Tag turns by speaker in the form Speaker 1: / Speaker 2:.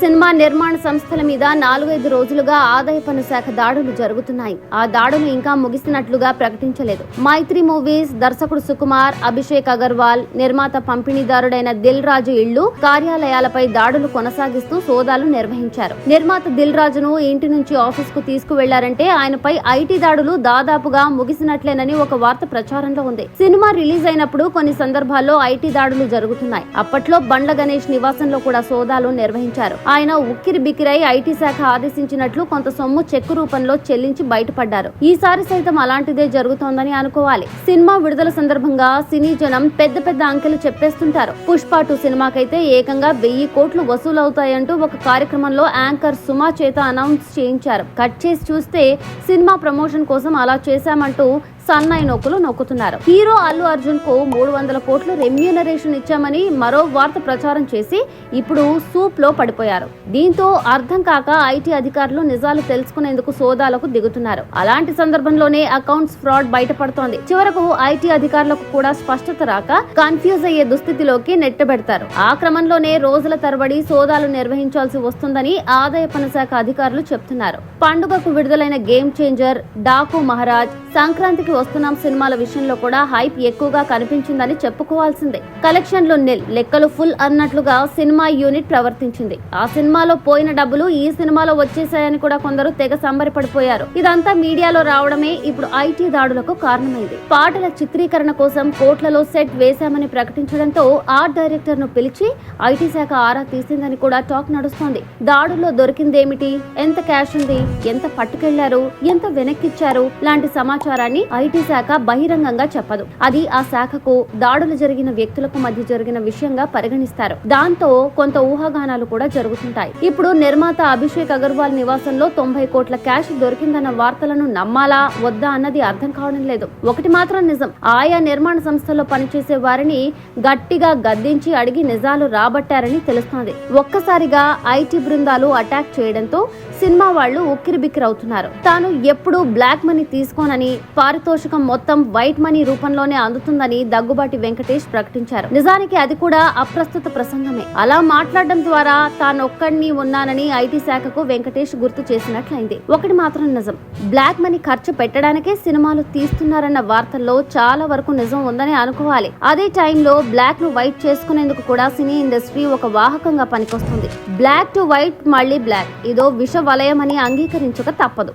Speaker 1: Cinema నిర్మాణ సంస్థల మీద 4-5 రోజులుగా ఆదాయ పన్ను శాఖ దాడులు జరుగుతున్నాయి. ఆ దాడులు ఇంకా ముగిసినట్లుగా ప్రకటించలేదు. మైత్రి మూవీస్ దర్శకుడు సుకుమార్, అభిషేక్ అగర్వాల్, నిర్మాత పంపిణీదారుడైన దిల్ రాజు ఇళ్లు, కార్యాలయాలపై దాడులు కొనసాగిస్తూ సోదాలు నిర్వహించారు. నిర్మాత దిల్ రాజును ఇంటి నుంచి ఆఫీస్ కు తీసుకువెళ్లారంటే ఆయనపై ఐటీ దాడులు దాదాపుగా ముగిసినట్లేనని ఒక వార్త ప్రచారంలో ఉంది. సినిమా రిలీజ్ అయినప్పుడు కొన్ని సందర్భాల్లో ఐటీ దాడులు జరుగుతున్నాయి. అప్పట్లో బండ్ల గణేష్ నివాసంలో కూడా సోదాలు నిర్వహించారు. ఆయన ఉక్కిరి బిక్కిరై ఐటీ శాఖ ఆదేశించినట్లు కొంత సొమ్ము చెక్కు రూపంలో చెల్లించి బయటపడ్డారు. ఈసారి సైతం అలాంటిదే జరుగుతోందని అనుకోవాలి. సినిమా విడుదల సందర్భంగా సినీ జనం పెద్ద పెద్ద అంకెలు చెప్పేస్తుంటారు. పుష్ప 2 సినిమాకైతే ఏకంగా 1000 కోట్లు వసూలవుతాయంటూ ఒక కార్యక్రమంలో యాంకర్ సుమా చేత అనౌన్స్ చేయించారు. కట్ చేసి చూస్తే సినిమా ప్రమోషన్ కోసం అలా చేశామంటూ సన్నాయి నొక్కులు నొక్కుతున్నారు. హీరో అల్లు అర్జున్ కు 300 కోట్లు రెమ్యూనరేషన్ ఇచ్చామని మరో వార్త ప్రచారం చేసి ఇప్పుడు సూప్ లో పడిపోయారు. దీంతో అర్థం కాక ఐటీ అధికారులు నిజాలు తెలుసుకునేందుకు సోదాలకు దిగుతున్నారు. అలాంటి సందర్భంలోనే అకౌంట్స్ ఫ్రాడ్ బయటపడుతోంది. చివరకు ఐటీ అధికారులకు కూడా స్పష్టత రాక కన్ఫ్యూజ్ అయ్యే దుస్థితిలోకి నెట్టబెడతారు. ఆ క్రమంలోనే రోజుల తరబడి సోదాలు నిర్వహించాల్సి వస్తుందని ఆదాయ పన్ను శాఖ అధికారులు చెప్తున్నారు. పండుగకు విడుదలైన గేమ్ చేంజర్, డాకు మహారాజ్, సంక్రాంతికి వస్తున్నాం సినిమాల విషయంలో కూడా హైప్ ఎక్కువగా కనిపించిందని చెప్పుకోవాల్సిందే. కలెక్షన్లు నిల్, లెక్కలు ఫుల్ అన్నట్లుగా సినిమా యూనిట్ ప్రవర్తించింది. ఆ సినిమాలో పోయిన డబ్బులు ఈ సినిమాలో వచ్చేసాయని కూడా కొందరు తెగ సంబరపడిపోయారు. ఇదంతా మీడియాలో రావడమే ఇప్పుడు ఐటీ దాడులకు కారణమైంది. పాటల చిత్రీకరణ కోసం కోట్లలో సెట్ వేశామని ప్రకటించడంతో ఆర్ట్ డైరెక్టర్ ను పిలిచి ఐటీ శాఖ ఆరా తీసిందని కూడా టాక్ నడుస్తోంది. దాడుల్లో దొరికిందేమిటి, ఎంత క్యాష్ ఉంది, ఎంత పట్టుకెళ్లారు, ఎంత వెనక్కిచ్చారు లాంటి సమాచారాన్ని ఐటీ శాఖ బహిరంగంగా చెప్పదు. అది ఆ శాఖకు దాడులు జరిగిన వ్యక్తులకు మధ్య జరిగిన విషయంగా పరిగణిస్తారు. దాంతో కొంత ఊహాగానాలు కూడా జరుగుతుంటాయి. ఇప్పుడు నిర్మాత అభిషేక్ అగర్వాల్ నివాసంలో 90 కోట్ల క్యాష్ దొరికిందన్న వార్తలను నమ్మాలా వద్దా అన్నది అర్థం కావడం లేదు. ఒకటి మాత్రం నిజం, ఆయా నిర్మాణ సంస్థల్లో పనిచేసే వారిని గట్టిగా గద్దించి అడిగి నిజాలు రాబట్టారని తెలుస్తోంది. ఒక్కసారిగా ఐటీ బృందాలు అటాక్ చేయడంతో సినిమా వాళ్ళు ఉక్కిరిబిక్కిరవుతున్నారు. తాను ఎప్పుడు బ్లాక్ మనీ తీసుకోనని, పారితోషికం మొత్తం వైట్ మనీ రూపంలోనే అందుతుందని దగ్గుబాటి వెంకటేష్ ప్రకటించారు. నిజానికి అది కూడా అప్రస్తుత ప్రసంగమే. అలా మాట్లాడడం ద్వారా తానొక్కడిని ఉన్నానని ఐటీ శాఖకు వెంకటేష్ గుర్తు చేసినట్లయింది. ఒకటి మాత్రం నిజం, బ్లాక్ మనీ ఖర్చు పెట్టడానికే సినిమాలు తీస్తున్నారన్న వార్తల్లో చాలా వరకు నిజం ఉందని అనుకోవాలి. అదే టైంలో బ్లాక్ ను వైట్ చేసుకునేందుకు కూడా సినీ ఇండస్ట్రీ ఒక వాహకంగా పనికొస్తుంది. బ్లాక్ టు వైట్ మళ్ళీ బ్లాక్, ఇదో విష వలయమని అంగీకరించక తప్పదు.